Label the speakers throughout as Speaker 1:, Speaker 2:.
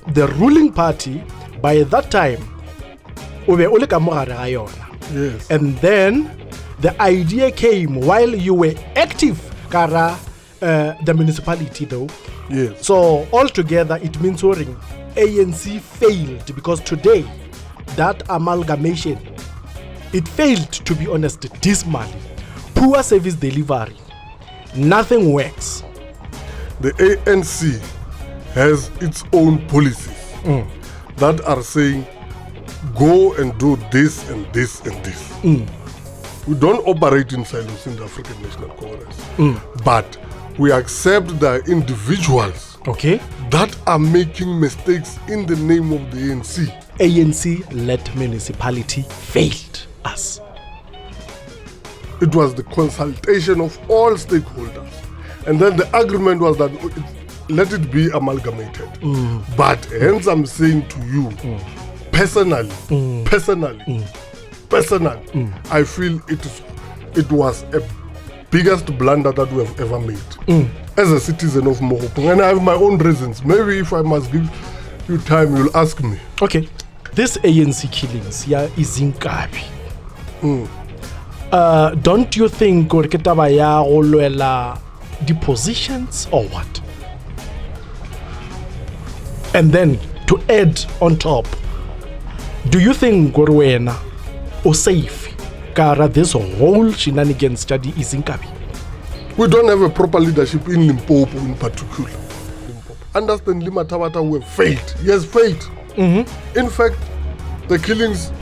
Speaker 1: the ruling party, by that time,
Speaker 2: Yes.
Speaker 1: and then the idea came while you were active, Kara, the municipality though.
Speaker 2: Yes.
Speaker 1: So altogether, it means ANC failed because today, that amalgamation, it failed, to be honest, dismally. Poor service delivery. Nothing works.
Speaker 2: The ANC has its own policies that are saying, go and do this and this and this. We don't operate in silos in the African National Congress. But we accept the individuals that are making mistakes in the name of the ANC.
Speaker 1: ANC-led municipality failed us.
Speaker 2: It was the consultation of all stakeholders. And then the agreement was that let it be amalgamated. But hence I'm saying to you, personally, I feel it was a biggest blunder that we have ever made as a citizen of Mohopong. And I have my own reasons. Maybe if I must give you time, you'll ask me.
Speaker 1: Okay. This ANC killings is in Kabi. Don't you think the positions or what? And then to add on top, do you think Gorwena or safe Kara this whole shenanigans study is in Kabi?
Speaker 2: We don't have a proper leadership in Limpopo in particular. Understand, Mathabatha who have failed. He has failed. In fact, the killings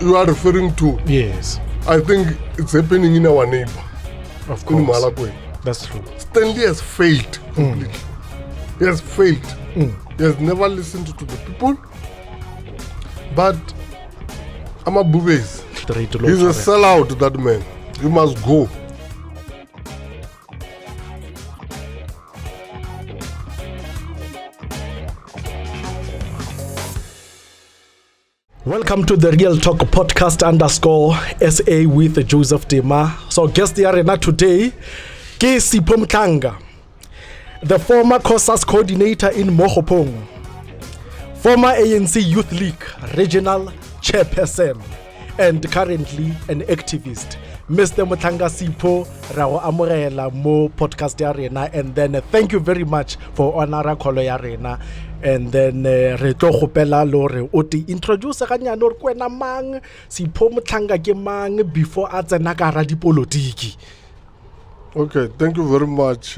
Speaker 2: you are referring to,
Speaker 1: yes,
Speaker 2: I think it's happening in our neighbor.
Speaker 1: Of course.
Speaker 2: In Malakwe.
Speaker 1: That's true.
Speaker 2: Stanley has failed completely. He has failed. He has never listened to the people. But Amabubes, he's a sellout, that man. He must go.
Speaker 1: Welcome to the Real Talk Podcast _SA with Joseph Dema. So guest arena today, Ke Sipho Mhlanga, the former COSAS coordinator in Mohopong, former ANC Youth League regional chairperson, and currently an activist. Mr. Mhlanga Sipho, Rao Amorela Mo podcast arena, and then thank you very much for honora kolo arena. And then re tlo gopela lore o ti introduce ganyane re kwena mang Sipho Mhlanga ke mang before a tsena ka ra dipolotiki.
Speaker 2: Okay, thank you very much.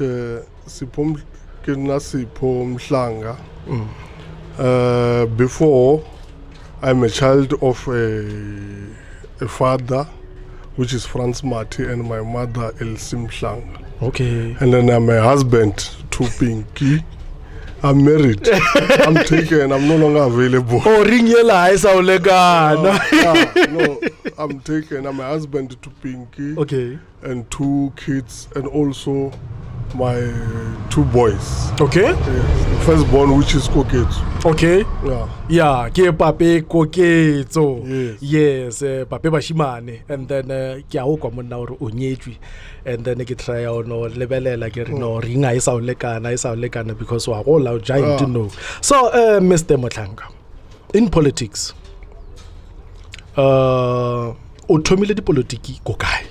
Speaker 2: Sipho Mhlanga. Before, I'm a child of a father, which is Franz Mati, and my mother Elsie Mhlanga.
Speaker 1: Okay.
Speaker 2: And then I'm a husband to Pinky. I'm married. I'm taken. I'm no longer available.
Speaker 1: Oh, ring yela isa ulegana.
Speaker 2: No, I'm taken. I'm a husband to Pinky.
Speaker 1: Okay.
Speaker 2: And 2 kids, and also my 2 boys.
Speaker 1: Okay.
Speaker 2: The firstborn, which is Koketsu.
Speaker 1: Okay.
Speaker 2: Yeah.
Speaker 1: Ke pape Koketso.
Speaker 2: Yes.
Speaker 1: Yes, pape bashimane, and then ke a o kwa monna hore o nyetswe, and then ke try no lebelela ke re no ringa isa ulekana because wa go la giant no. So Mr. Mhlanga, in politics, o thomile dipolitiki go kae?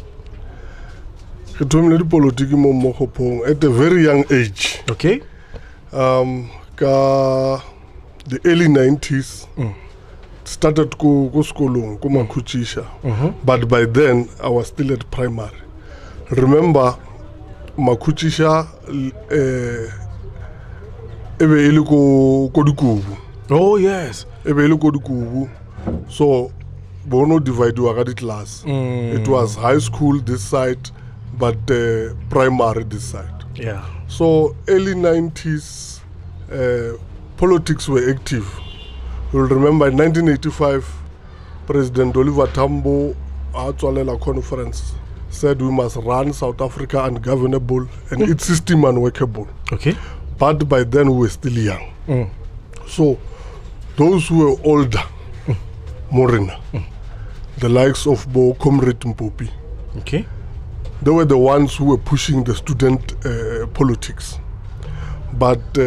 Speaker 2: Ke thomile dipolitiki mo Mohopong at a very young age.
Speaker 1: Okay.
Speaker 2: Ka the early 90s, started go skolong, go Makhuchisha. But by then, I was still at primary. Remember, Makhuchisha, ebe ile ko Dikubu.
Speaker 1: Oh yes.
Speaker 2: Ebe ile ko Dikubu. So, bono divide wagadi class. It was high school this side, but primary this side.
Speaker 1: Yeah.
Speaker 2: So early 90s, politics were active. You'll remember in 1985, President Oliver Tambo at Sekhaolelo conference said we must run South Africa ungovernable and its system unworkable.
Speaker 1: Okay.
Speaker 2: But by then we were still young. So those who were older, Morena, the likes of Bo Comrade Mpopi,
Speaker 1: okay,
Speaker 2: they were the ones who were pushing the student politics. But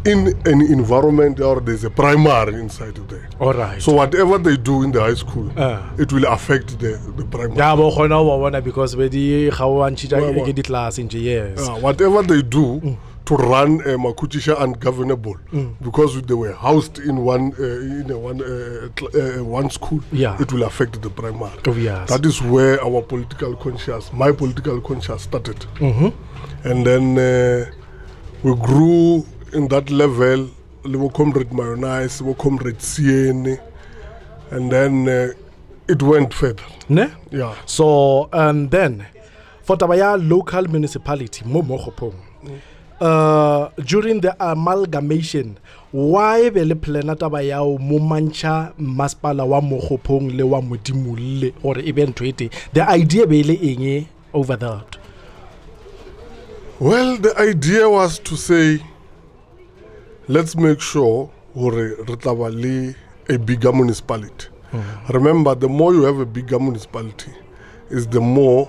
Speaker 2: in an environment or there's a primary inside there.
Speaker 1: All right.
Speaker 2: So whatever they do in the high school, it will affect the primary.
Speaker 1: Yeah, but khona wa bona because we di khawantshita ke di class nje, yes.
Speaker 2: Whatever they do to run Makutisha ungovernable, because they were housed in one school, it will affect the primary.
Speaker 1: Oh, yes.
Speaker 2: That is where our my political conscience started. And then we grew in that level. We comrade mayonnaise, we comrade CN, and then it went further.
Speaker 1: Ne?
Speaker 2: Yeah.
Speaker 1: So then for tabaya local municipality mo Mokgopong, during the amalgamation, why be le plana tabaya mo mancha masipala wa Mokgopong le wa Modimolle or even Twete? The idea be le eng over that?
Speaker 2: Well, the idea was to say, let's make sure we a bigger municipality. Remember, the more you have a bigger municipality, is the more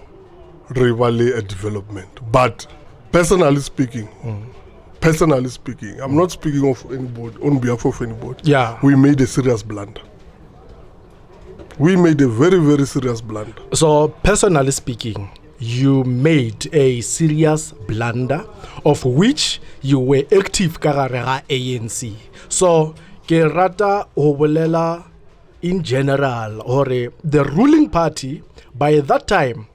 Speaker 2: rivalry a development. But personally speaking, I'm not speaking of anybody on behalf of anybody.
Speaker 1: Yeah,
Speaker 2: we made a serious blunder. We made a very, very serious blunder.
Speaker 1: So, personally speaking, you made a serious blunder of which you were active karara ANC. So, ke rata ho bolela in general or the ruling party by that time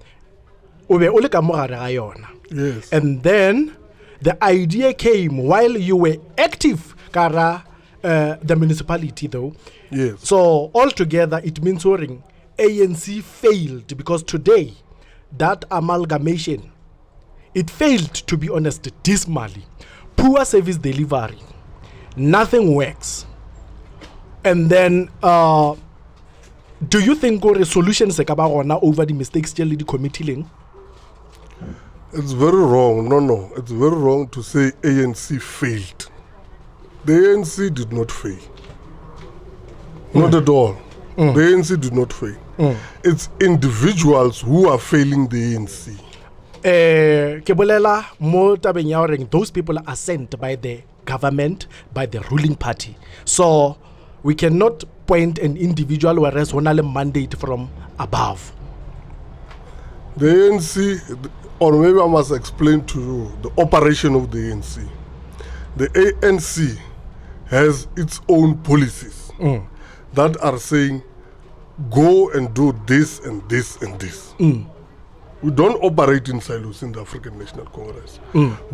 Speaker 1: o be o le ka mo gare ga yona.
Speaker 2: Yes.
Speaker 1: And then the idea came while you were active kara the municipality though.
Speaker 2: Yes.
Speaker 1: So altogether it means ANC failed because today that amalgamation, it failed, to be honest, dismally. Poor service delivery, nothing works. And then do you think a solution se ka ba gona over the mistakes tell the committee leng?
Speaker 2: It's very wrong. No, it's very wrong to say ANC failed. The ANC did not fail. Not at all. The ANC did not fail. It's individuals who are failing the ANC.
Speaker 1: Ke bolela mo tabeng ya hore those people are sent by the government, by the ruling party. So we cannot point an individual whereas one a mandate from above.
Speaker 2: The ANC, or maybe I must explain to you the operation of the ANC. The ANC has its own policies that are saying, go and do this and this and this. We don't operate in silos in the African National Congress.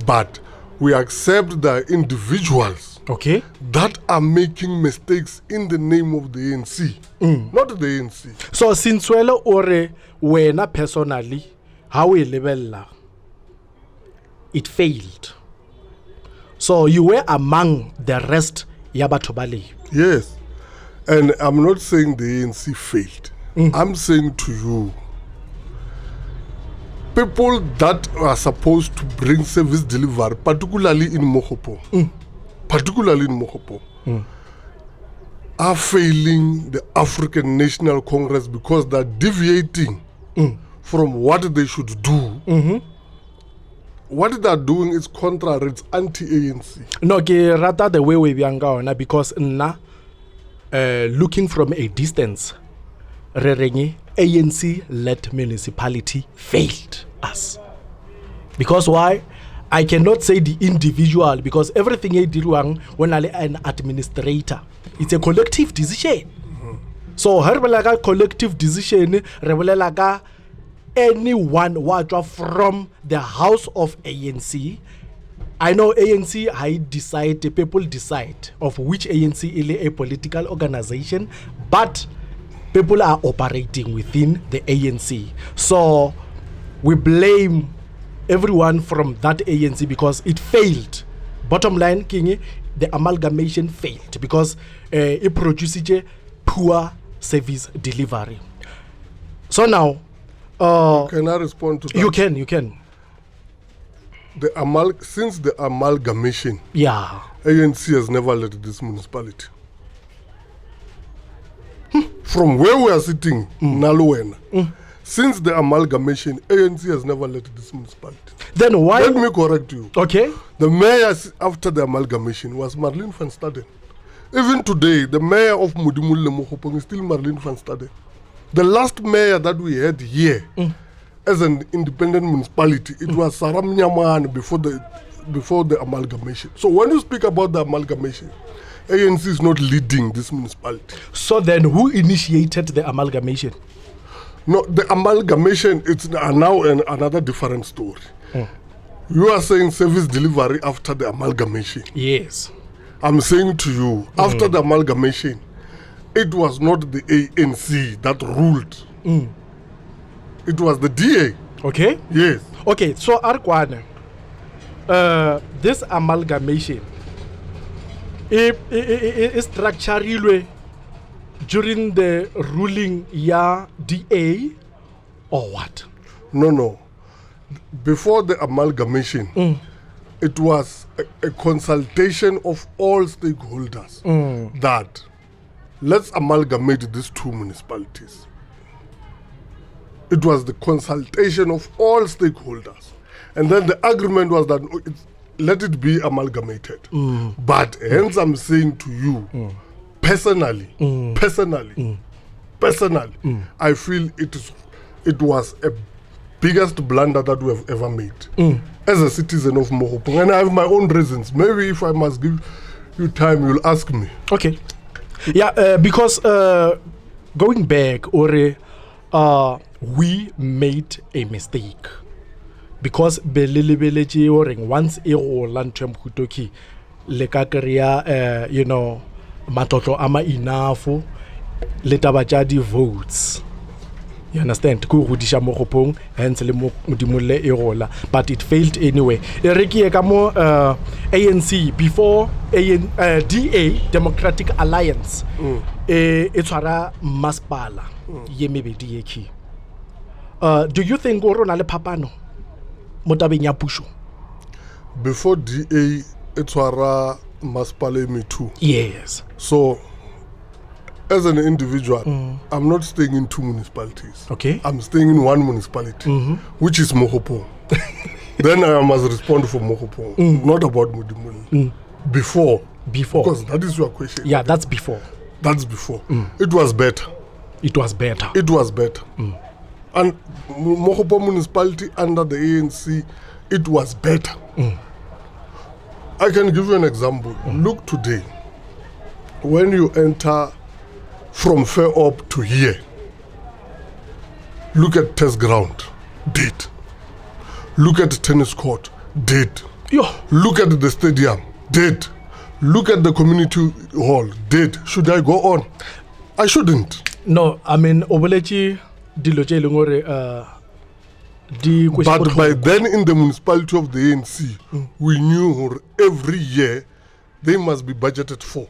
Speaker 2: But we accept the individuals that are making mistakes in the name of the ANC, not the ANC.
Speaker 1: So since ore wena personally, how we level it failed. So you were among the rest yabatobali.
Speaker 2: Yes. And I'm not saying the ANC failed. I'm saying to you, people that are supposed to bring service delivery, particularly in Mokgopong, are failing the African National Congress because they're deviating from what they should do. What they're doing is contrary, it's anti-ANC.
Speaker 1: No, ke rata the way we bianga ona because looking from a distance, ANC-led municipality failed us. Because why? I cannot say the individual because everything he did wrong when an administrator. It's a collective decision. So her collective decision revealaga anyone who from the house of ANC. I know ANC, people decide of which ANC is a political organization, but people are operating within the ANC. So we blame everyone from that ANC because it failed. Bottom line, Kingi, the amalgamation failed because it produces poor service delivery. So now,
Speaker 2: can I respond to that?
Speaker 1: You can.
Speaker 2: Since the amalgamation, ANC has never led this municipality. From where we are sitting, Naluena, Since the amalgamation, ANC has never led this municipality.
Speaker 1: Then why?
Speaker 2: Let me correct you.
Speaker 1: Okay.
Speaker 2: The mayor after the amalgamation was Marlene van Staden. Even today, the mayor of Mudimulle Mokopong is still Marlene van Staden. The last mayor that we had here as an independent municipality, it was Saram Nyaman before the amalgamation. So when you speak about the amalgamation, ANC is not leading this municipality.
Speaker 1: So then who initiated the amalgamation?
Speaker 2: No, the amalgamation, it's now another different story. You are saying service delivery after the amalgamation.
Speaker 1: Yes.
Speaker 2: I'm saying to you, after the amalgamation, it was not the ANC that ruled. It was the DA.
Speaker 1: Okay.
Speaker 2: Yes.
Speaker 1: Okay, so Arkwana, this amalgamation is structurally during the ruling DA or what?
Speaker 2: No. Before the amalgamation, it was a consultation of all stakeholders that let's amalgamate these two municipalities. It was the consultation of all stakeholders. And then the agreement was that let it be amalgamated. But hence I'm saying to you, personally, I feel it was a biggest blunder that we have ever made as a citizen of Mokopong. And I have my own reasons. Maybe if I must give you time, you'll ask me.
Speaker 1: Okay. Yeah, because going back, we made a mistake. Because belelebeleji oring once e go lantwe mhutoki le ka kreya matotlo ama enough le taba di votes. You understand? Go godisha mo gopong hence le mo modimolle e gola, but it failed anyway. E rekie ka mo ANC before DA Democratic Alliance e tshwara masipala ye mebedi yeki. Do you think o rona le phapano mo tabeng ya puso?
Speaker 2: Before DA it tshwara masipala me too.
Speaker 1: Yes.
Speaker 2: So as an individual, I'm not staying in two municipalities.
Speaker 1: Okay.
Speaker 2: I'm staying in one municipality, which is Mokopong. Then I must respond for Mokopong, not about Mudimuli. Before. Because that is your question.
Speaker 1: Yeah, that's before.
Speaker 2: That's before. It was better.
Speaker 1: It was better.
Speaker 2: And Mokopong municipality under the ANC, it was better. I can give you an example. Look today, when you enter from Fair Up to here, look at test ground, dead. Look at the tennis court, dead.
Speaker 1: Yo.
Speaker 2: Look at the stadium, dead. Look at the community hall, dead. Should I go on? I shouldn't.
Speaker 1: No, I mean, Obelechi diloje lungore
Speaker 2: but by then in the municipality of the ANC, we knew every year they must be budgeted for.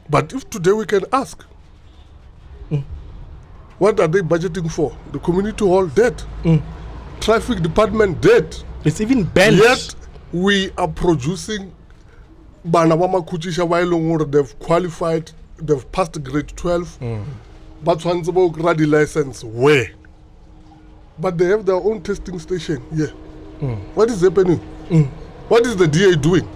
Speaker 2: But if today we can ask, what are they budgeting for? The community hall dead. Traffic department dead.
Speaker 1: It's even banned.
Speaker 2: Yet we are producing Banabama Kuchisha Wailongor, they've qualified, they've passed grade 12. But Swansabo grade license where? But they have their own testing station. Yeah. What is happening? What is the DA doing?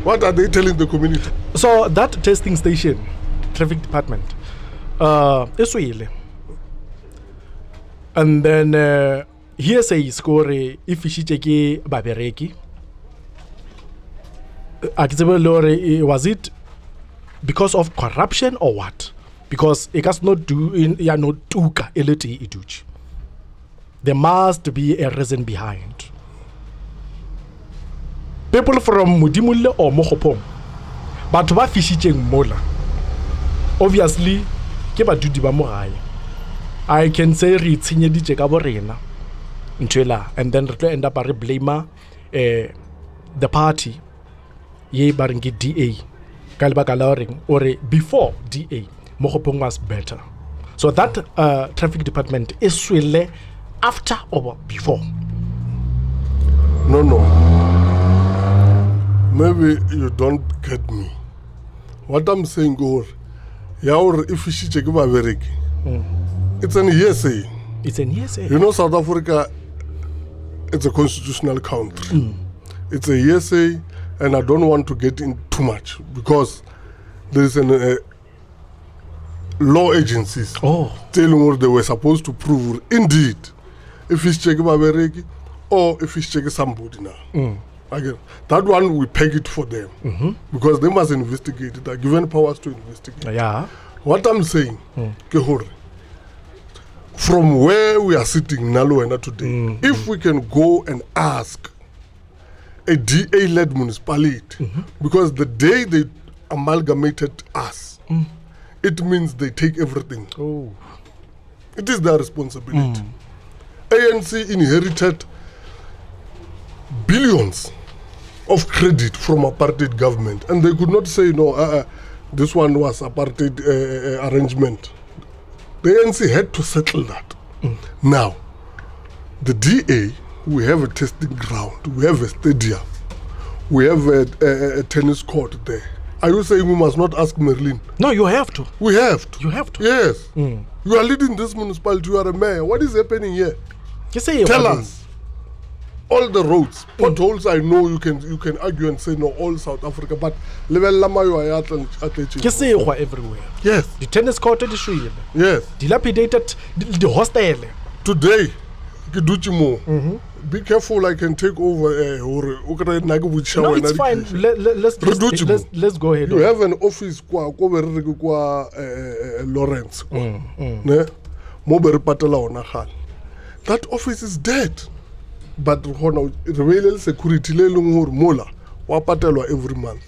Speaker 2: What are they telling the community?
Speaker 1: So that testing station, traffic department, is really. And then here says score if she take babereki. Was it because of corruption or what? Because it has not do in no tuka elite ituch. There must be a reason behind. People from Mudimulle or Mokopong, but what fishing mola? Obviously, ke ba dudi ba mogae. I can say re tshenyeditse ka borena ntwela, and then re end up re blame the party ye ba reng ke DA ka lebaka la reng ore before DA Mokopong was better. So that traffic department is swele after or before?
Speaker 2: No. Maybe you don't get me. What I'm saying, if she check It's an hearsay.
Speaker 1: It's an hearsay.
Speaker 2: You know, South Africa, it's a constitutional country. It's a hearsay, and I don't want to get in too much because there is an law agencies telling what they were supposed to prove. Indeed, if he's checking Babereki or if he's checking somebody now. Again, that one we peg it for them because they must investigate it. They're given powers to investigate.
Speaker 1: Yeah.
Speaker 2: What I'm saying, from where we are sitting Naluena today, if we can go and ask a DA-led municipality, because the day they amalgamated us, it means they take everything. It is their responsibility. ANC inherited billions of credit from apartheid government, and they could not say no. This one was apartheid arrangement. The ANC had to settle that. Now, the DA, we have a testing ground, we have a stadium, we have a tennis court there. Are you saying we must not ask Merlin?
Speaker 1: No, you have to.
Speaker 2: We have to.
Speaker 1: You have to.
Speaker 2: Yes. You are leading this municipality, you are a mayor. What is happening here? Tell us. All the roads, potholes, I know you can argue and say no, all South Africa, but level lama you are at
Speaker 1: everywhere.
Speaker 2: Yes.
Speaker 1: The tennis court is showing.
Speaker 2: Yes.
Speaker 1: Dilapidated the hostel.
Speaker 2: Today, be careful, I can take over.
Speaker 1: No, it's fine. Let's go ahead.
Speaker 2: You have an office Lawrence. That office is dead. But real security mola every month.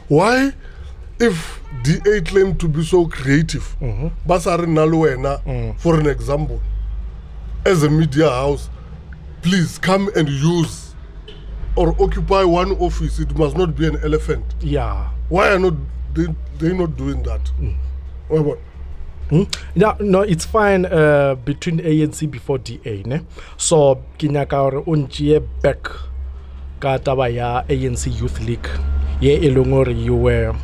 Speaker 2: Why, if DA claim to be so creative, Basari Naluena, for an example, as a media house, please come and use or occupy one office. It must not be an elephant.
Speaker 1: Yeah.
Speaker 2: Why are they not doing that? Why what?
Speaker 1: No, it's fine between ANC before DA, ne? So kinyaka unjie back ka taba ya ANC Youth League. Ye elongore you were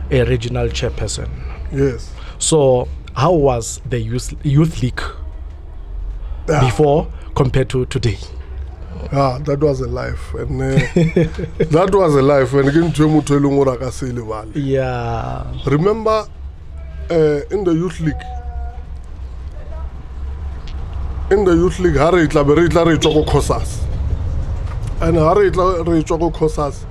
Speaker 1: a regional chairperson.
Speaker 2: Yes.
Speaker 1: So how was the youth league before compared to today?
Speaker 2: That was a life, and that was a life. And
Speaker 1: yeah.
Speaker 2: Remember. In the youth league, Harry Tlaberitla Choko Kosas. And Harry Choko Kosas,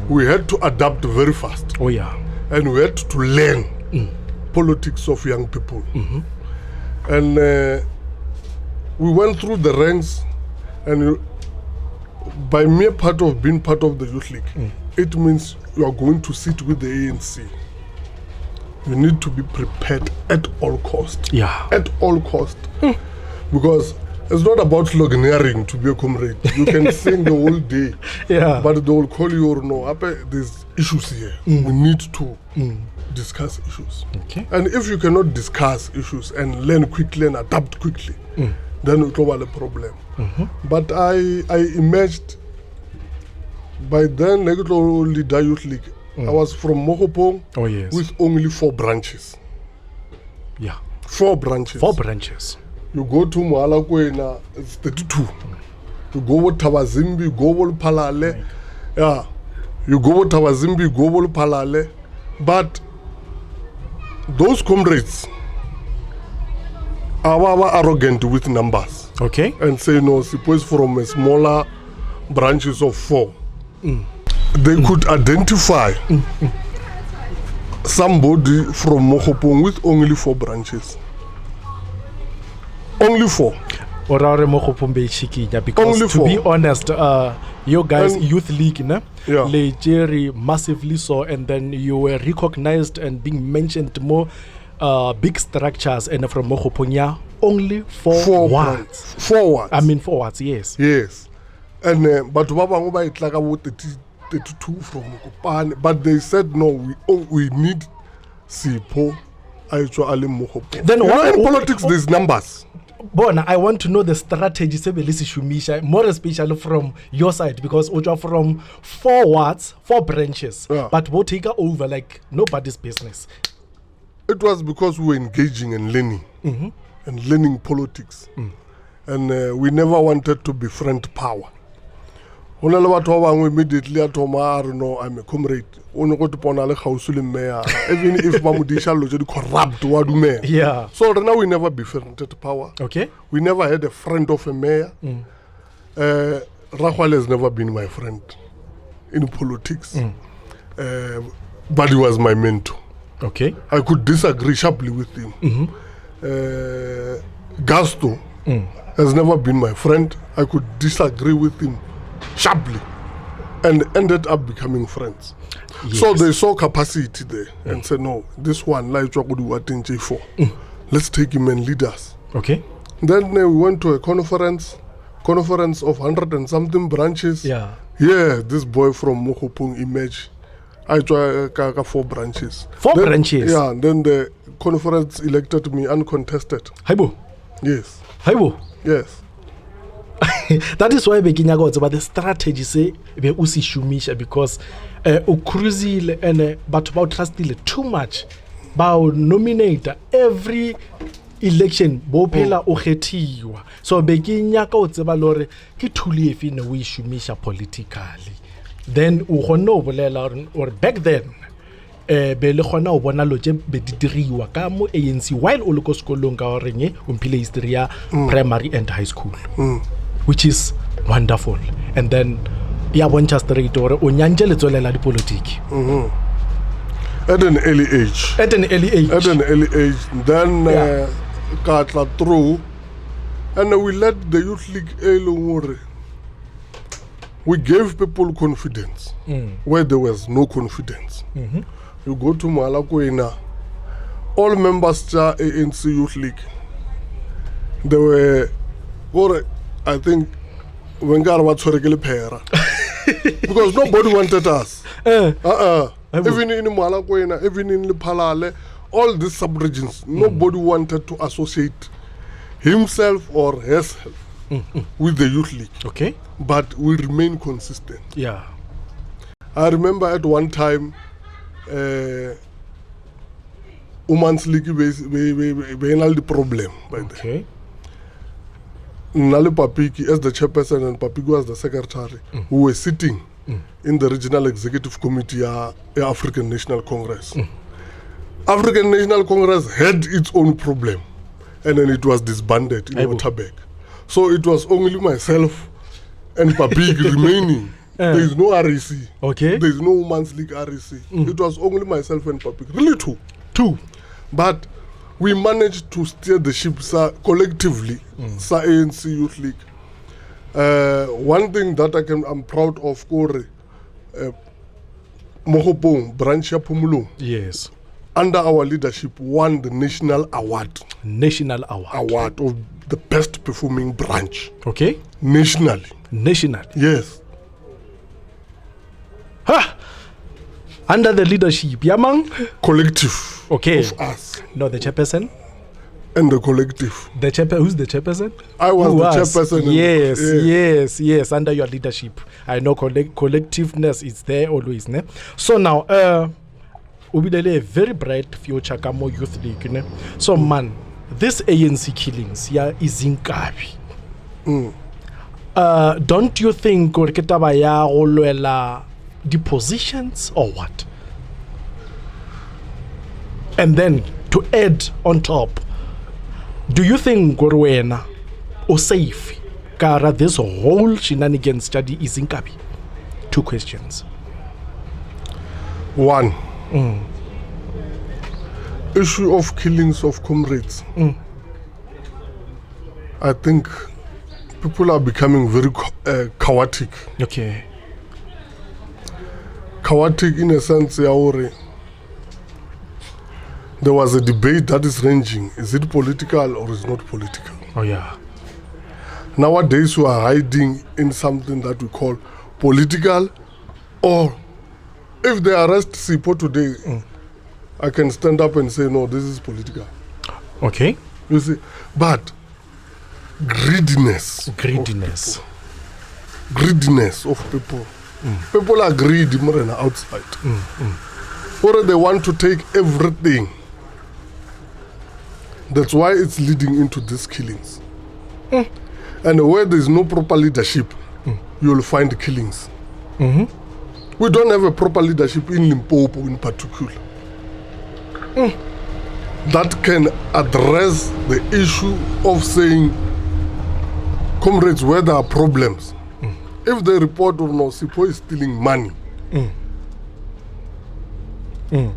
Speaker 2: we had to adapt very fast.
Speaker 1: Oh, yeah.
Speaker 2: And we had to learn politics of young people. And we went through the ranks, and by mere part of being part of the youth league, it means you are going to sit with the ANC. You need to be prepared at all cost.
Speaker 1: Yeah.
Speaker 2: At all cost. Because it's not about sloganeering to be a comrade. You can sing the whole day.
Speaker 1: Yeah.
Speaker 2: But they will call you or no. There's issues here. We need to discuss issues.
Speaker 1: Okay.
Speaker 2: And if you cannot discuss issues and learn quickly and adapt quickly, then it will be a problem. But I emerged by then, Leader Youth League. I was from Mokopong with only 4 branches.
Speaker 1: Yeah.
Speaker 2: 4 branches.
Speaker 1: 4 branches.
Speaker 2: You go to Moalakwena, it's 32. You go to Tawazimbi, go to Palale. Yeah. You go to Tawazimbi, go to Palale. But those comrades are arrogant with numbers.
Speaker 1: Okay.
Speaker 2: And say no, suppose from a smaller branches of 4. They could identify somebody from Mokopong with only 4 branches. Only 4.
Speaker 1: Because
Speaker 2: only
Speaker 1: to
Speaker 2: 4.
Speaker 1: be honest, your guys' youth league,
Speaker 2: yeah.
Speaker 1: Jerry massively saw, and then you were recognized and being mentioned more big structures, and from Mokopong, only 4 words.
Speaker 2: 4 words.
Speaker 1: I mean 4 words, yes.
Speaker 2: Yes. And but it's like about 32 from Mokopane, but they said no, we need Sipo actually Mokopane.
Speaker 1: Then what
Speaker 2: in politics there's numbers.
Speaker 1: Bona, I want to know the strategy, more especially from your side, because we are from 4 words, 4 branches, but we'll take over like nobody's business.
Speaker 2: It was because we were engaging and learning. and learning politics. And we never wanted to befriend power. Immediately I told no, I'm a comrade. Even if Mamudisha corrupt,
Speaker 1: Yeah.
Speaker 2: so now we never befriended power.
Speaker 1: Okay.
Speaker 2: We never had a friend of a mayor. Rahwal has never been my friend in politics. But he was my mentor.
Speaker 1: Okay.
Speaker 2: I could disagree sharply with him. Gasto has never been my friend. I could disagree with him sharply and ended up becoming friends.
Speaker 1: Yes.
Speaker 2: So they saw capacity there and said, no, this one, let's take him and lead us.
Speaker 1: Okay.
Speaker 2: Then we went to a conference of 100 and something branches.
Speaker 1: Yeah.
Speaker 2: Yeah, this boy from Mokopung emerged. I tried 4 branches.
Speaker 1: 4 branches?
Speaker 2: Yeah, and then the conference elected me uncontested.
Speaker 1: Haibo.
Speaker 2: Yes.
Speaker 1: Haibo.
Speaker 2: Yes.
Speaker 1: That is why beginning about the strategy say be usi shumisha because ukruzile and but about trustile too much ba nominate every election bo phela o kgethiwa so beginya ka o tseba lore ke thuli efe ne o shumisha politically then o gonna o bolela or back then be le gona o bona loje be didiriwa ka mo ANC while o le ko sekolong ka oreng o mphile history ya primary and high school. Which is wonderful. And then ya boncha straight or o nyanje le tsolela di politiki.
Speaker 2: At an early age. Then got through and we let the youth league alone. We gave people confidence where there was no confidence. You go to Malakoina, all members of ANC Youth League, they were, or I think, because nobody wanted us. Even in Malakoina, even in Lipalale, all these sub-regions, nobody wanted to associate himself or herself with the Youth League.
Speaker 1: Okay.
Speaker 2: But we remain consistent.
Speaker 1: Yeah.
Speaker 2: I remember at one time, Women's League was the problem.
Speaker 1: Okay.
Speaker 2: Nali Papiki as the chairperson and Papiki as the secretary, who were sitting in the regional executive committee of African National Congress. African National Congress had its own problem, and then it was disbanded in Waterberg. So it was only myself and Papiki remaining. There is no REC.
Speaker 1: Okay.
Speaker 2: There is no Women's League REC. It was only myself and Papiki. Really two. But we managed to steer the ship collectively, ANC Youth League. One thing that I'm proud of, Kore, Mohopong, branch ya Pumulong.
Speaker 1: Yes.
Speaker 2: Under our leadership, won the national award.
Speaker 1: National award.
Speaker 2: Award of the best performing branch.
Speaker 1: Okay.
Speaker 2: Nationally. Yes.
Speaker 1: Ha! Under the leadership, Yamang?
Speaker 2: Collective.
Speaker 1: Okay.
Speaker 2: Of us.
Speaker 1: No, the chairperson?
Speaker 2: And the collective.
Speaker 1: Who's the chairperson?
Speaker 2: I was the chairperson.
Speaker 1: Yes, under your leadership. I know collectiveness is there always. Ne? So now, Ubidele a very bright future Kamo Youth League. Ne? So man, this ANC killings is in Kabi. Don't you think the positions or what? And then to add on top, do you think Gorwena or safe Kara this whole shenanigans study is in Kabi? 2 questions.
Speaker 2: 1. Issue of killings of comrades. I think people are becoming very chaotic.
Speaker 1: Okay.
Speaker 2: Chaotic in a sense, there was a debate that is ranging. Is it political or is it not political?
Speaker 1: Oh yeah.
Speaker 2: Nowadays we are hiding in something that we call political, or if they arrest Sipo today, I can stand up and say, no, this is political.
Speaker 1: Okay.
Speaker 2: You see, but greediness of people. People are greedy more than outside. Or they want to take everything. That's why it's leading into these killings. And where there's no proper leadership, you'll find killings. We don't have a proper leadership in Limpopo in particular that can address the issue of saying, comrades, where there are problems. If they report or no, Sipho is stealing money, then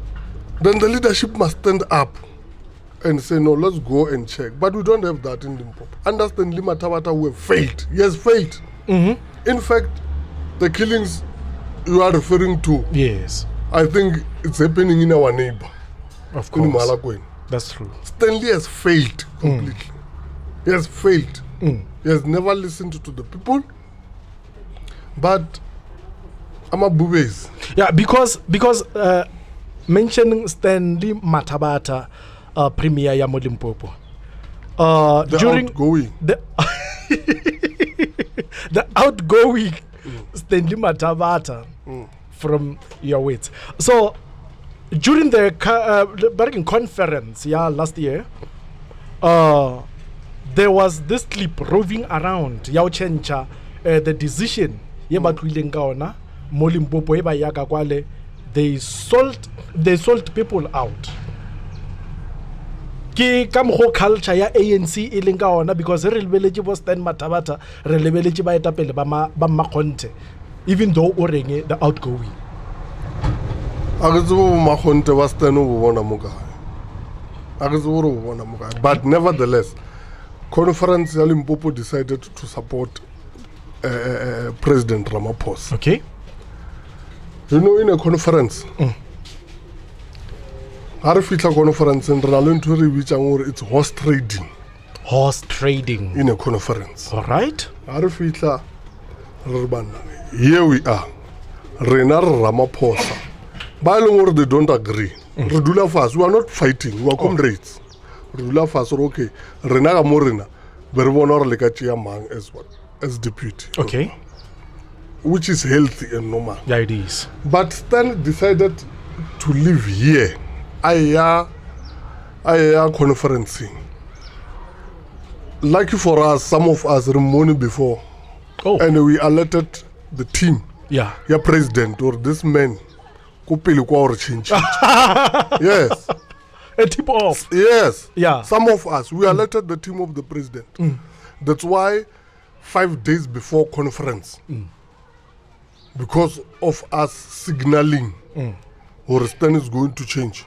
Speaker 2: the leadership must stand up and say, no, let's go and check. But we don't have that in Limpopo. Understand, Mathabatha, we have failed. He has failed. In fact, the killings you are referring to,
Speaker 1: yes,
Speaker 2: I think it's happening in our neighbor.
Speaker 1: Of course.
Speaker 2: In Malakwen.
Speaker 1: That's true.
Speaker 2: Stanley has failed completely. He has failed. He has never listened to the people. But Amabubes.
Speaker 1: Yeah, because mentioning Stanley Mathabatha, Premier ya Limpopo. During
Speaker 2: outgoing.
Speaker 1: The outgoing Stanley Mathabatha from your weight. So during the bargaining conference last year, there was this clip roving around Yauchencha, the decision Molimpopo they sold people out. Ke ka mo culture ya ANC e leng ka ona because re lebeletse bo Stan Mathabatha re lebeletse ba etapele ba Makonte, even though o reng the outgoing.
Speaker 2: But nevertheless, conference ya Limpopo decided to support President Ramaphosa.
Speaker 1: Okay.
Speaker 2: You know, in a conference, conference and it's horse trading.
Speaker 1: Horse trading.
Speaker 2: In a conference.
Speaker 1: All right.
Speaker 2: Here we are. Renar Ramaphosa. By long they don't agree. Redula fast. We are not fighting. We are comrades. Redula fast. Okay. Renar Morena. Berwonor Lekachi Amang as what? As deputy.
Speaker 1: Okay.
Speaker 2: Which is healthy and normal.
Speaker 1: Yeah, it is.
Speaker 2: But Stan decided to live here. I conferencing. Lucky for us, some of us remoni before.
Speaker 1: Oh.
Speaker 2: And we alerted the team.
Speaker 1: Yeah.
Speaker 2: Your president or this man. Yes.
Speaker 1: A tip off.
Speaker 2: Yes.
Speaker 1: Yeah.
Speaker 2: Some of us, we alerted the team of the president. That's why 5 days before conference, because of us signaling or Stan is going to change,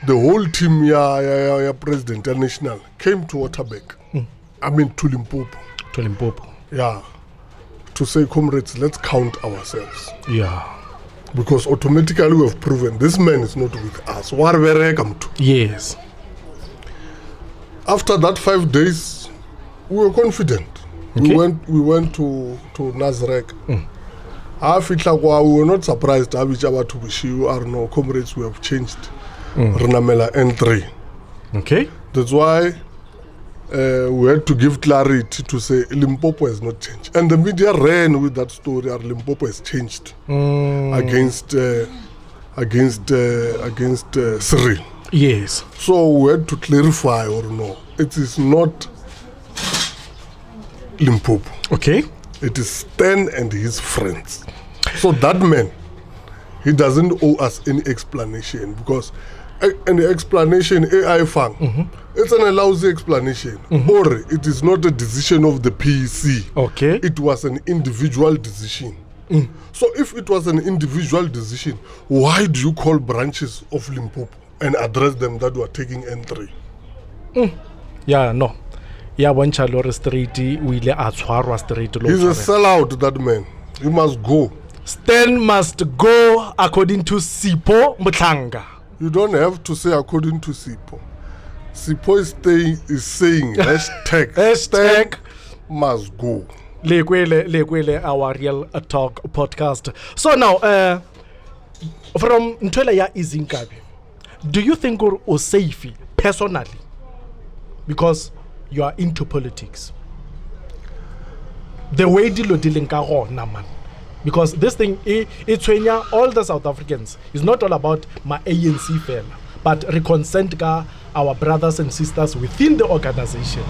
Speaker 2: the whole team, President National, came to Waterbeck. I mean, to Limpopo.
Speaker 1: To Limpopo.
Speaker 2: Yeah. To say, comrades, let's count ourselves.
Speaker 1: Yeah.
Speaker 2: Because automatically we have proven this man is not with us.
Speaker 1: Yes.
Speaker 2: After that 5 days, we were confident.
Speaker 1: Okay.
Speaker 2: We went to Nazareth. We were not surprised. No comrades, we have changed. Renamela N3.
Speaker 1: Okay.
Speaker 2: That's why we had to give clarity to say Limpopo has not changed. And the media ran with that story. Limpopo has changed against Cyril.
Speaker 1: Yes.
Speaker 2: So we had to clarify or no. It is not Limpopo.
Speaker 1: Okay.
Speaker 2: It is Stan and his friends. So that man, he doesn't owe us any explanation because any explanation AI fang, it's a lousy explanation. Or it is not a decision of the PEC.
Speaker 1: Okay.
Speaker 2: It was an individual decision. So if it was an individual decision, why do you call branches of Limpopo and address them that were taking N3?
Speaker 1: Yeah, no. Yeah, one Chalore Street, we a Tshwarwa Street.
Speaker 2: He's a sellout, that man. He must go.
Speaker 1: Stan must go according to Sipho Mhlanga.
Speaker 2: You don't have to say according to Sipho. Sipho is saying hashtag must go.
Speaker 1: Lekwele, our real talk podcast. So now, from Ntwela ya Izinkabi, do you think or safe personally? Because you are into politics. The way dilo dealing man. Because this thing, it's when all the South Africans, it's not all about my ANC fella, but consent ka our brothers and sisters within the organization.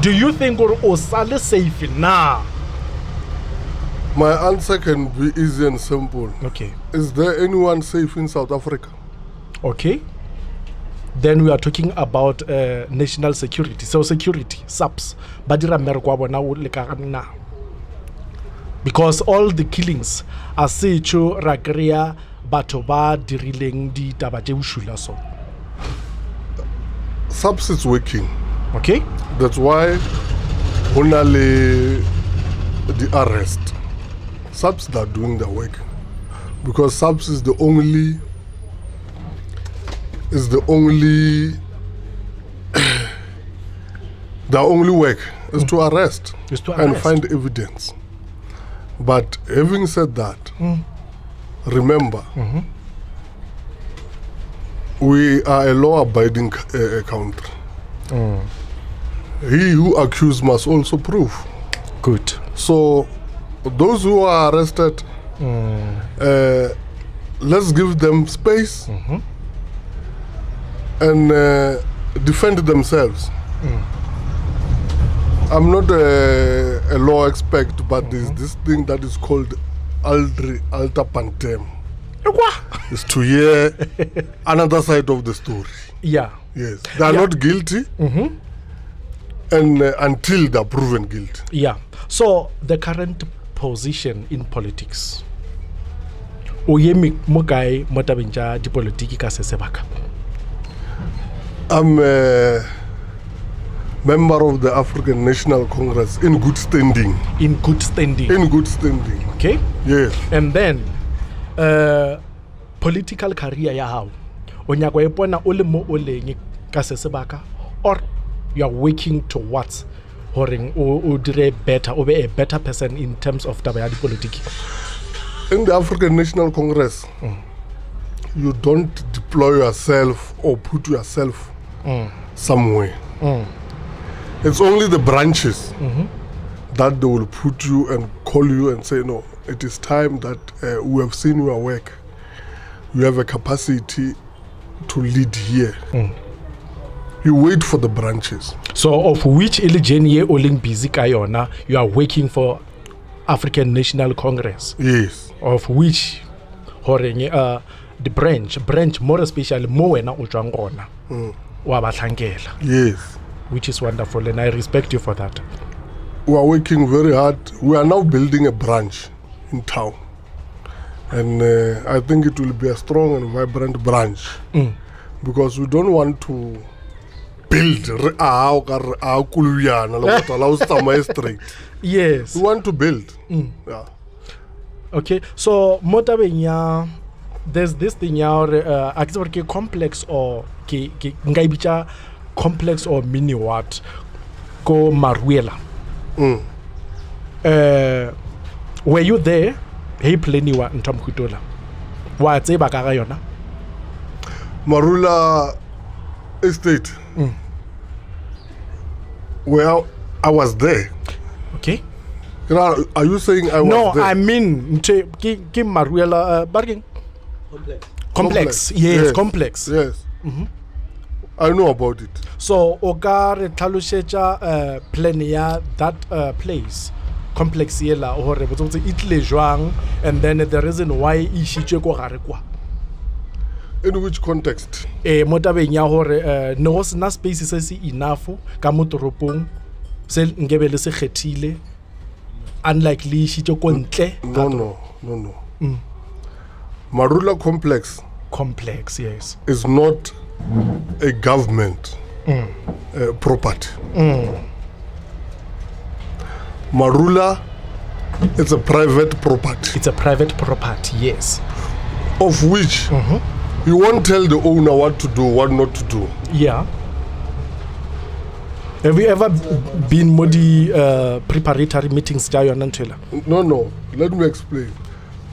Speaker 1: Do you think or osale safe now?
Speaker 2: My answer can be easy and simple.
Speaker 1: Okay.
Speaker 2: Is there anyone safe in South Africa?
Speaker 1: Okay. Then we are talking about national security. So security, SAPS. Badira merkwa bona o leka na. Because all the killings are secho rakria batho ba dirileng di taba tse ushula so.
Speaker 2: SAPS is working.
Speaker 1: Okay?
Speaker 2: That's why only the arrest. SAPS are doing their work. Because SAPS is the only the only work is to arrest and find evidence. But having said that, remember, we are a law-abiding country. He who accused must also prove.
Speaker 1: Good.
Speaker 2: So those who are arrested, let's give them space and defend themselves. I'm not a law expert, but there's this thing that is called alter pantem. It's to hear another side of the story.
Speaker 1: Yeah.
Speaker 2: Yes. They are not guilty and until they're proven guilty.
Speaker 1: Yeah. So the current position in politics. Oyemi mokai motabinja di politiki ka sesebaka.
Speaker 2: I'm a member of the African National Congress in good standing.
Speaker 1: In good standing.
Speaker 2: In good standing.
Speaker 1: Okay?
Speaker 2: Yes.
Speaker 1: And then political career ya hao. Onyako epona ole mo ole ka sesebaka, or you are working towards horing o dire better, o be a better person in terms of taba ya di politiki.
Speaker 2: In the African National Congress, you don't deploy yourself or put yourself somewhere. It's only the branches that they will put you and call you and say, no, it is time that we have seen your work. You have a capacity to lead here. You wait for the branches.
Speaker 1: So of which Elijeni Oling busy kayona, you are working for African National Congress.
Speaker 2: Yes.
Speaker 1: Of which the branch more especially more na ujangona wa batlhankela.
Speaker 2: Yes.
Speaker 1: Which is wonderful, and I respect you for that.
Speaker 2: We are working very hard. We are now building a branch in town. And I think it will be a strong and vibrant branch. Because we don't want to build.
Speaker 1: Yes.
Speaker 2: We want to build. Yeah.
Speaker 1: Okay. So, motabenya, there's this thing now, complex or ngaibicha complex or mini what ko Maruela. Were you there? Hey, pleniwa ntom kutola. Wa tseba ka yona?
Speaker 2: Marula Estate. Well, I was there.
Speaker 1: Okay.
Speaker 2: Are you saying I was there?
Speaker 1: No, I mean ki Maruela bargain. Complex. Yes, complex.
Speaker 2: Yes. I know about it.
Speaker 1: So Ogar Talushecha plan ya that place. Complex yela or itle joang, and then the reason why ishitwe ko gare kwa.
Speaker 2: In which context?
Speaker 1: Motabeng ya hore no na space se enough ka motoropong se ngebe le se khethile, unlikely ishitwe ko ntle.
Speaker 2: No. Marula
Speaker 1: complex, yes,
Speaker 2: is not a government property. Marula, it's a private property.
Speaker 1: It's a private property, yes.
Speaker 2: Of which you won't tell the owner what to do, what not to do.
Speaker 1: Yeah. Have you ever been modi preparatory meetings?
Speaker 2: No. Let me explain.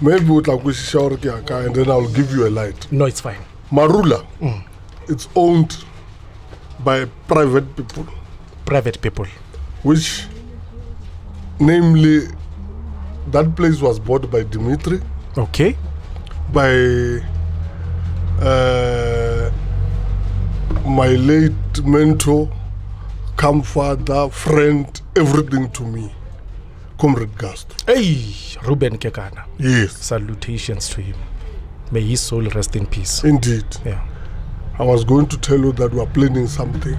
Speaker 2: Maybe with and then I'll give you a light.
Speaker 1: No, it's fine.
Speaker 2: Marula, it's owned by private people.
Speaker 1: Private people.
Speaker 2: Which, namely, that place was bought by Dimitri.
Speaker 1: Okay.
Speaker 2: By my late mentor, father, friend, everything to me, Comrade Gasto.
Speaker 1: Hey, Ruben Kekana.
Speaker 2: Yes.
Speaker 1: Salutations to him. May his soul rest in peace.
Speaker 2: Indeed.
Speaker 1: Yeah.
Speaker 2: I was going to tell you that we are planning something.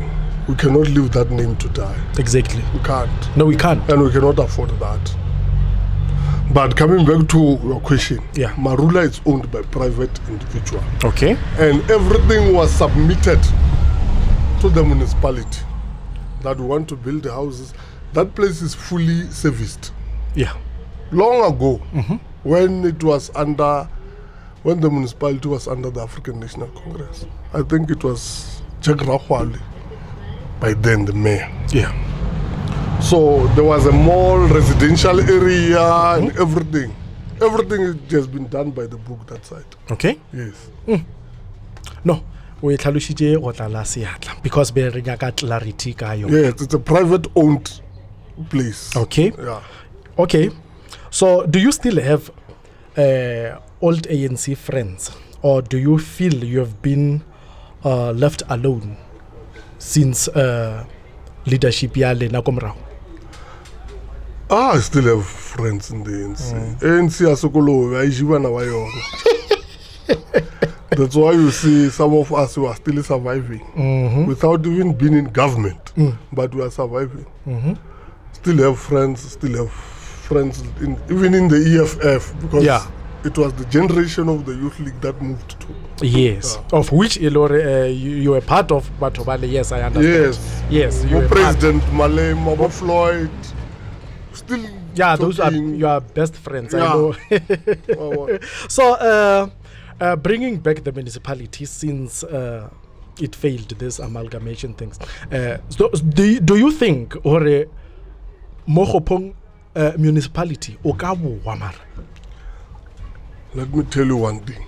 Speaker 2: We cannot leave that name to die.
Speaker 1: Exactly.
Speaker 2: We can't.
Speaker 1: No, we can't.
Speaker 2: And we cannot afford that. But coming back to your question,
Speaker 1: Yeah.
Speaker 2: Marula is owned by private individual.
Speaker 1: Okay.
Speaker 2: And everything was submitted to the municipality that we want to build the houses. That place is fully serviced.
Speaker 1: Yeah.
Speaker 2: Long ago, when it was under, when the municipality was under the African National Congress, I think it was Jack Rahwali, by then the mayor.
Speaker 1: Yeah.
Speaker 2: So there was a mall, residential area, and everything. Everything has been done by the book that side.
Speaker 1: Okay.
Speaker 2: Yes.
Speaker 1: No. We tlhalositse go tlala seatla because be re nyaka clarity ka yo.
Speaker 2: Yes, it's a private owned place.
Speaker 1: Okay.
Speaker 2: Yeah.
Speaker 1: Okay. So do you still have old ANC friends, or do you feel you have been left alone since leadership ya lena ko morao?
Speaker 2: I still have friends in the ANC. ANC asokolo I jibana wa yona. That's why you see some of us who are still surviving without even being in government, but we are surviving. Still have friends in, even in the EFF, because it was the generation of the Youth League that moved to.
Speaker 1: Yes, of which Elore, you were part of, Mathabatha. Yes, I understand. Yes, you were
Speaker 2: President Malay, Mama Floyd, still.
Speaker 1: Yeah, those are your best friends.
Speaker 2: Yeah.
Speaker 1: I know. So, bringing back the municipality since it failed, this amalgamation things. So do you think or Mokopong municipality okabu wamar?
Speaker 2: Let me tell you one thing.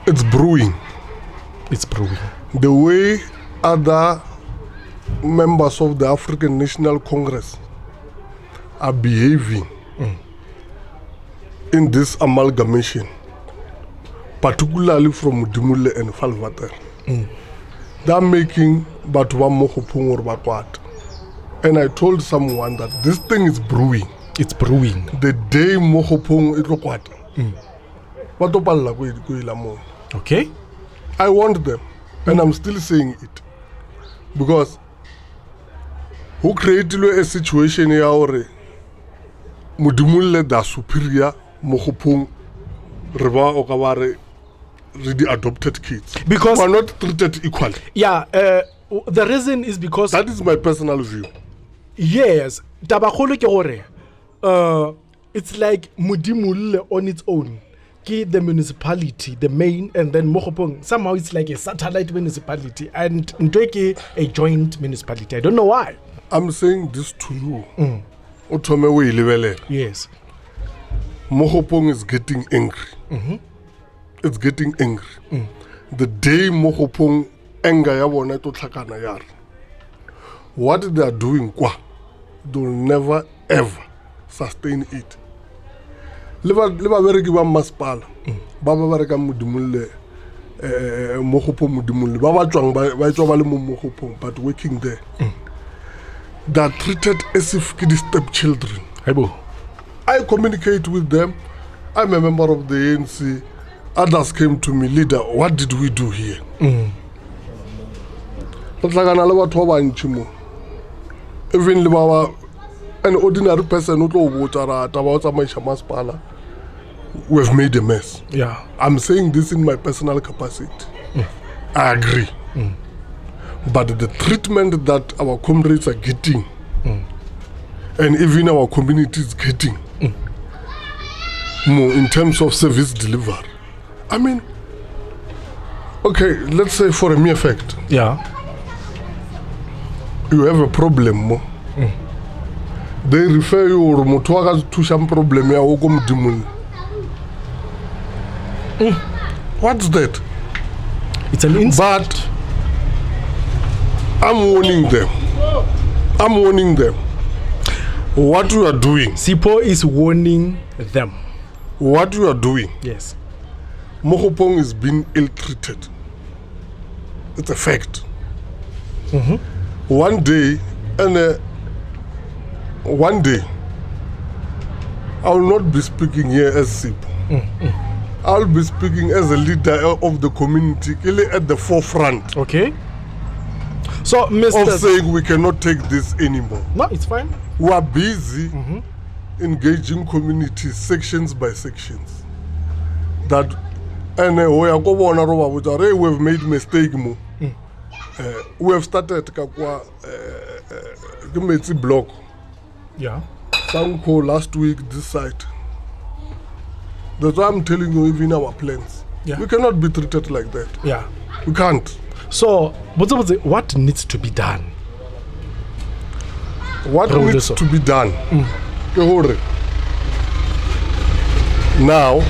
Speaker 2: It's brewing.
Speaker 1: It's brewing.
Speaker 2: The way other members of the African National Congress are behaving in this amalgamation, particularly from Mudimule and Falvater, they're making Batuwa Mokopong or Bakwat. And I told someone that this thing is brewing.
Speaker 1: It's brewing.
Speaker 2: The day Mokopong Irokwat.
Speaker 1: Okay.
Speaker 2: I want them, and I'm still saying it, because who created a situation here where Mudimule da superior Mokopong Reba Okaware really adopted kids,
Speaker 1: because
Speaker 2: who are not treated equally.
Speaker 1: Yeah, the reason is because
Speaker 2: that is my personal view.
Speaker 1: Yes, tabakolo ke gore it's like Mudimule on its own. The municipality, the main, and then Mokopong, somehow it's like a satellite municipality, and Ndweke a joint municipality. I don't know why.
Speaker 2: I'm saying this to you.
Speaker 1: Yes.
Speaker 2: Mokopong is getting angry. It's getting angry. The day Mokopong anger ya bona to tlhakana yar, what they are doing, they'll never ever sustain it. Liba bereki ba masipala ba bereka Mudimule Mokopong Mudimule ba tswang ba tswa ba le mo Mokopong, but working there, they are treated as if kid stepchildren. I communicate with them. I'm a member of the ANC. Others came to me, leader, what did we do here? Even an ordinary person we've made a mess.
Speaker 1: Yeah.
Speaker 2: I'm saying this in my personal capacity. I agree. But the treatment that our comrades are getting, and even our community is getting, more in terms of service delivery. I mean, okay, let's say for a mere fact.
Speaker 1: Yeah.
Speaker 2: You have a problem. They refer you to some problem. What's that?
Speaker 1: It's an insult.
Speaker 2: But I'm warning them. What you are doing.
Speaker 1: Sipo is warning them.
Speaker 2: What you are doing.
Speaker 1: Yes.
Speaker 2: Mokopong is being ill-treated. It's a fact. One day, I will not be speaking here as Sipo. I'll be speaking as a leader of the community, at the forefront.
Speaker 1: Okay. So, Mr.
Speaker 2: Of saying we cannot take this anymore.
Speaker 1: No, it's fine.
Speaker 2: We are busy engaging communities sections by sections. That we have made mistake mo. We have started kakwa block.
Speaker 1: Yeah.
Speaker 2: Sanko last week this side. That's why I'm telling you, even our plans.
Speaker 1: Yeah.
Speaker 2: We cannot be treated like that.
Speaker 1: Yeah.
Speaker 2: We can't.
Speaker 1: So, what needs to be done?
Speaker 2: What needs to be done? Now,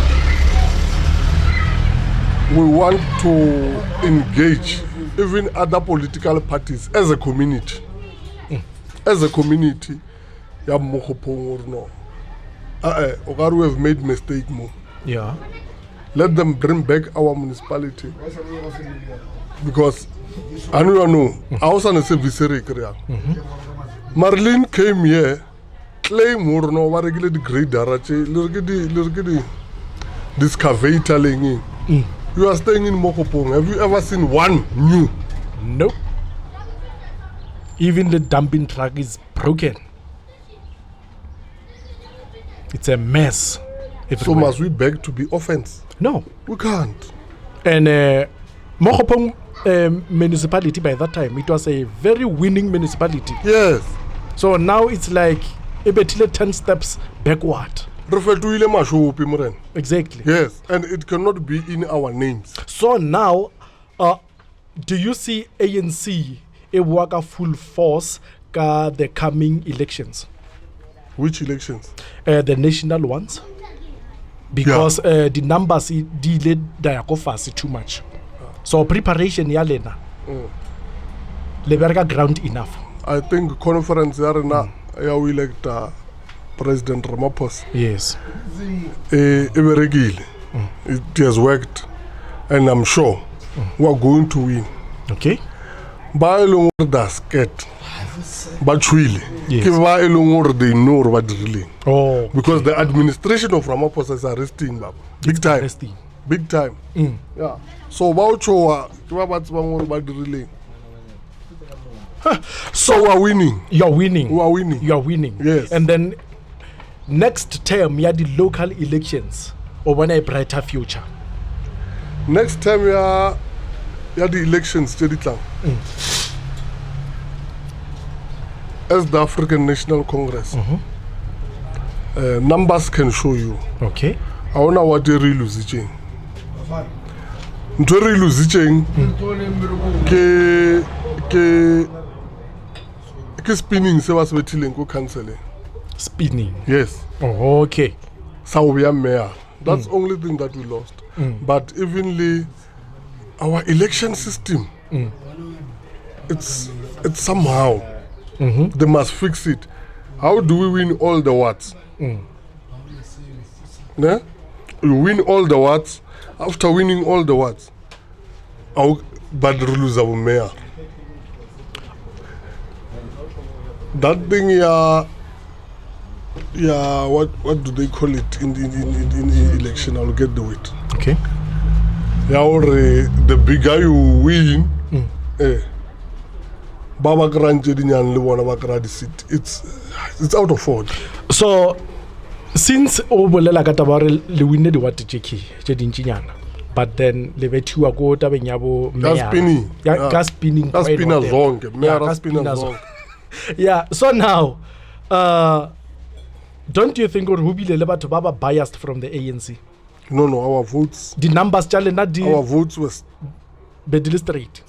Speaker 2: we want to engage even other political parties as a community. As a community, we have made mistake more.
Speaker 1: Yeah.
Speaker 2: Let them bring back our municipality. Because I know, I was on a service. Marlene came here, claim more no regular grader, this cavate. You are staying in Mokopong. Have you ever seen one new?
Speaker 1: Nope. Even the dumping truck is broken. It's a mess.
Speaker 2: Everywhere. So must we beg to be offense?
Speaker 1: No.
Speaker 2: We can't.
Speaker 1: And Mokopong municipality by that time, it was a very winning municipality.
Speaker 2: Yes.
Speaker 1: So now it's like a bit 10 steps backward. Exactly.
Speaker 2: Yes, and it cannot be in our names.
Speaker 1: So now, do you see ANC work full force the coming elections?
Speaker 2: Which elections?
Speaker 1: The national ones. Because the numbers delayed fast too much. So preparation yalena. Leberga ground enough.
Speaker 2: I think conference yarena we elect President Ramaphosa.
Speaker 1: Yes.
Speaker 2: It has worked, and I'm sure we are going to win.
Speaker 1: Okay.
Speaker 2: Ba elong da scared. But really,
Speaker 1: yes.
Speaker 2: They know what really.
Speaker 1: Oh.
Speaker 2: Because the administration of Ramaphosa is arresting big time.
Speaker 1: Arresting.
Speaker 2: Big time. Yeah. So really. So we are winning.
Speaker 1: You are winning.
Speaker 2: We are winning.
Speaker 1: You are winning.
Speaker 2: Yes.
Speaker 1: And then next term, you have the local elections or when a brighter future.
Speaker 2: Next time, you have the elections. As the African National Congress, numbers can show you.
Speaker 1: Okay.
Speaker 2: I wonder what they really losing. Ke spinning se was wetileng ko council.
Speaker 1: Spinning.
Speaker 2: Yes.
Speaker 1: Oh, okay.
Speaker 2: So we are mayor. That's only thing that we lost. But evenly, our election system, it's somehow they must fix it. How do we win all the wards? Yeah? We win all the wards. After winning all the wards, but lose our mayor. That thing, what do they call it in the election? I'll get the word.
Speaker 1: Okay.
Speaker 2: The bigger you win, Baba granted it's out of order.
Speaker 1: So since obolela ka tabare le winne di wat tjeki tje dintjinyana, but then le bethiwa go tabeng ya bo
Speaker 2: mayor gas spinning
Speaker 1: yeah, so now don't you think or hubile le batho ba biased from the ANC?
Speaker 2: No, our votes,
Speaker 1: the numbers
Speaker 2: our votes was
Speaker 1: straight.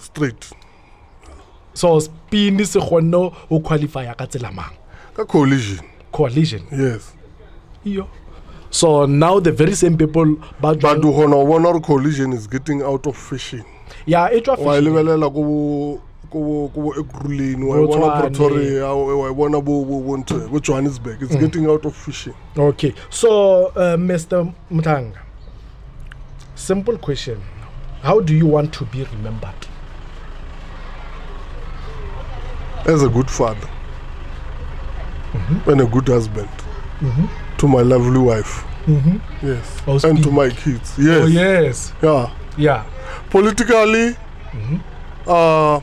Speaker 1: So spin is no o qualify ka tsela mang?
Speaker 2: Ka coalition. Yes.
Speaker 1: Iyo. So now the very same people
Speaker 2: but our coalition is getting out of fishing.
Speaker 1: Yeah, it was
Speaker 2: which one is back? It's getting out of fishing.
Speaker 1: Okay. So Mr. Mutanga, Simple question. How do you want to be remembered?
Speaker 2: As a good father and a good husband to my lovely wife. Yes.
Speaker 1: Oh,
Speaker 2: and to
Speaker 1: speak.
Speaker 2: my kids. Yes.
Speaker 1: Oh, yes.
Speaker 2: Yeah.
Speaker 1: Yeah.
Speaker 2: Politically, I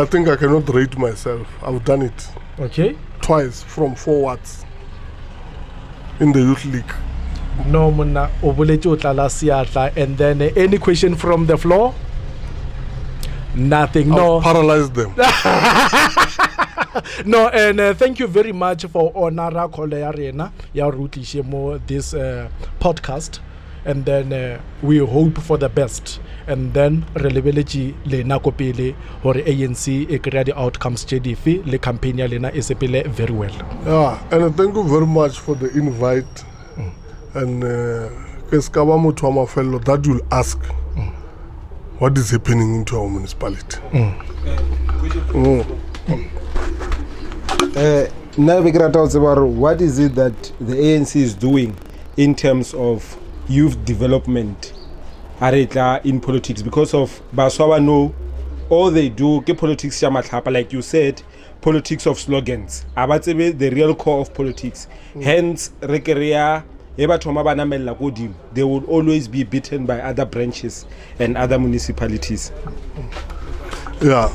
Speaker 2: think I cannot rate myself. I've done it
Speaker 1: Okay.
Speaker 2: twice from 4 wards in the youth league.
Speaker 1: No, mona obuletse o tlala siatla. And then any question from the floor? Nothing. No.
Speaker 2: I've paralyzed them.
Speaker 1: No, and thank you very much for honora kole ya rena ya rutlishe mo this podcast, and then we hope for the best, and then re lebeletse le nako pele hore ANC e kry the outcomes tse dife le campaign ya lena e sepele very well.
Speaker 2: Yeah, and thank you very much for the invite. And Keskaba motho wa mafello that will ask what is happening into our municipality.
Speaker 3: What is it that the ANC is doing in terms of youth development in politics? Because of Baswawa know all they do ke politics ya matlhapa, like you said, politics of slogans. Abatsebe the real core of politics. Hence rekerea they would always be beaten by other branches and other municipalities.
Speaker 2: Yeah.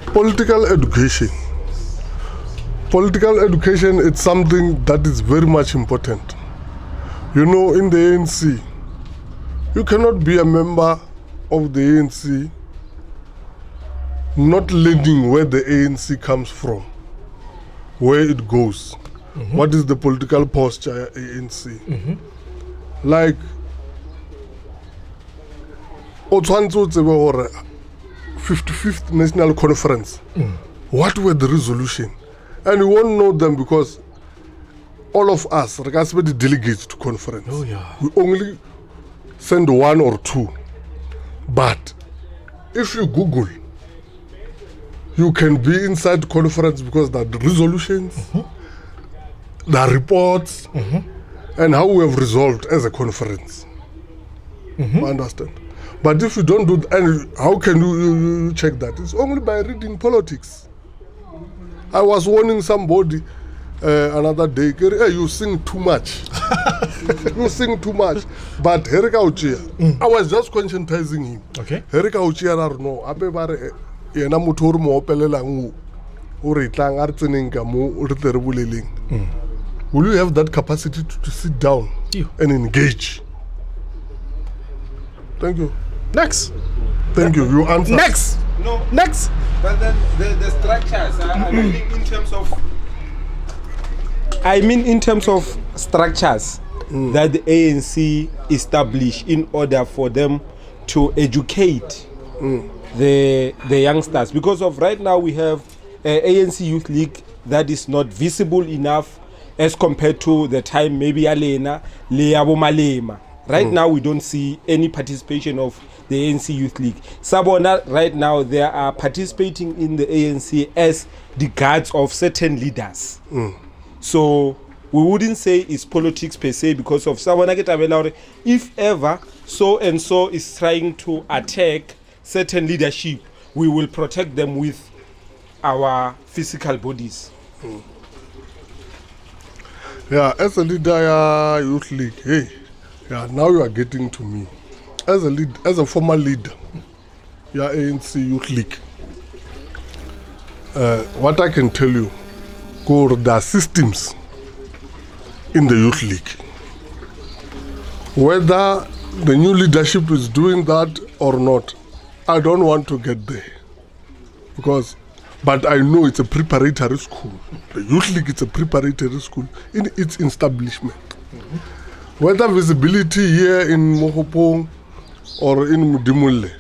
Speaker 2: Political education. Political education is something that is very much important. You know, in the ANC, you cannot be a member of the ANC not learning where the ANC comes from, where it goes. What is the political posture at ANC? Like, o tshwantse o tsebe hore 55th National Conference, what were the resolution? And you won't know them because all of us, regardless of the delegates to conference, we only send 1 or 2. But if you Google, you can be inside conference because there are the resolutions, the reports, and how we have resolved as a conference. You understand? But if you don't do that, and how can you check that? It's only by reading politics. I was warning somebody another day, hey, you sing too much. You sing too much. But Herika Uchia, I was just conscientizing him.
Speaker 1: Okay.
Speaker 2: Herika Uchia, no, ape bare yena motho o re mo opelela ngu o re tlang a re tseneng ka mo o re tle re boleleng. Will you have that capacity to sit down and engage? Thank you.
Speaker 1: Next.
Speaker 2: Thank you. You answer.
Speaker 1: Next.
Speaker 3: No.
Speaker 1: Next.
Speaker 3: But then the structures, I mean in terms of structures that the ANC established in order for them to educate the youngsters. Because of right now we have ANC Youth League that is not visible enough as compared to the time maybe Alena, Leabo Malema. Right now we don't see any participation of the ANC Youth League. Sabona right now they are participating in the ANC as the guards of certain leaders. So we wouldn't say it's politics per se because of Sabona Getabela. If ever so and so is trying to attack certain leadership, we will protect them with our physical bodies.
Speaker 2: Yeah, as a leader, Youth League, hey, yeah, now you are getting to me. As a former leader, yeah, ANC Youth League, what I can tell you, there are systems in the Youth League. Whether the new leadership is doing that or not, I don't want to get there. But I know it's a preparatory school. The Youth League is a preparatory school in its establishment. Whether visibility here in Mohopong or in Mudimule,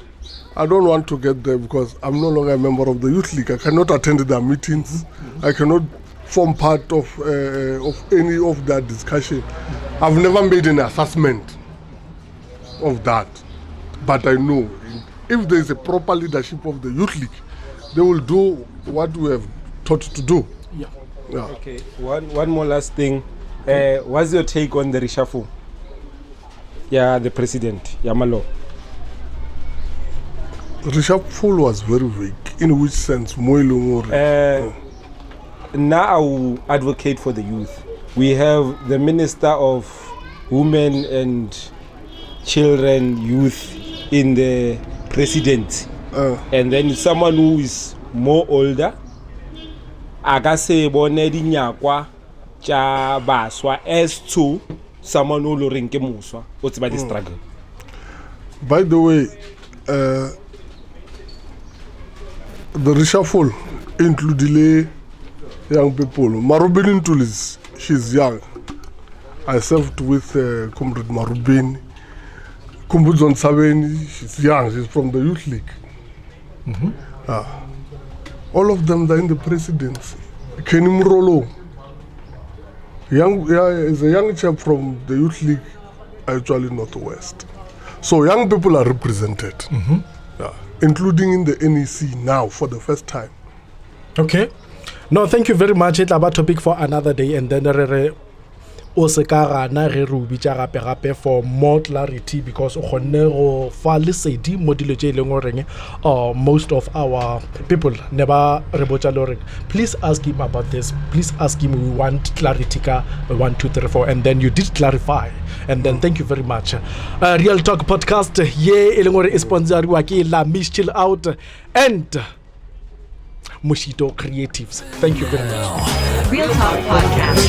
Speaker 2: I don't want to get there because I'm no longer a member of the Youth League. I cannot attend their meetings. I cannot form part of any of that discussion. I've never made an assessment of that. But I know if there is a proper leadership of the Youth League, they will do what we have taught to do.
Speaker 1: Yeah.
Speaker 2: Yeah.
Speaker 3: Okay, one more last thing. What's your take on the reshuffle? Yeah, the president, Yamalo.
Speaker 2: Reshuffle was very vague. In which sense?
Speaker 3: Now I will advocate for the youth. We have the Minister of Women and Children, Youth in the presidency. And then someone who is more older. Akase bone dinyakwa cha baswa as to someone who loring ke muswa. What's about the struggle?
Speaker 2: By the way, the reshuffle included young people. Marubin Tulis, she's young. I served with Comrade Marubin. Kumbuzon Sabeni, she's young. She's from the Youth League. All of them are in the presidency. Kenny Murolo, is a young chap from the Youth League, actually Northwest. So young people are represented, including in the NEC now for the first time.
Speaker 1: Okay. No, thank you very much. It's about topic for another day, and then Ruben for more clarity, because most of our people never. Please ask him about this. Please ask him. We want clarity. 1, 2, 3, 4, and then you did clarify. And then thank you very much. Real Talk Podcast. Is sponsored by La Miss Chill Out and Mushito Creatives. Thank you very much.
Speaker 4: Real Talk Podcast.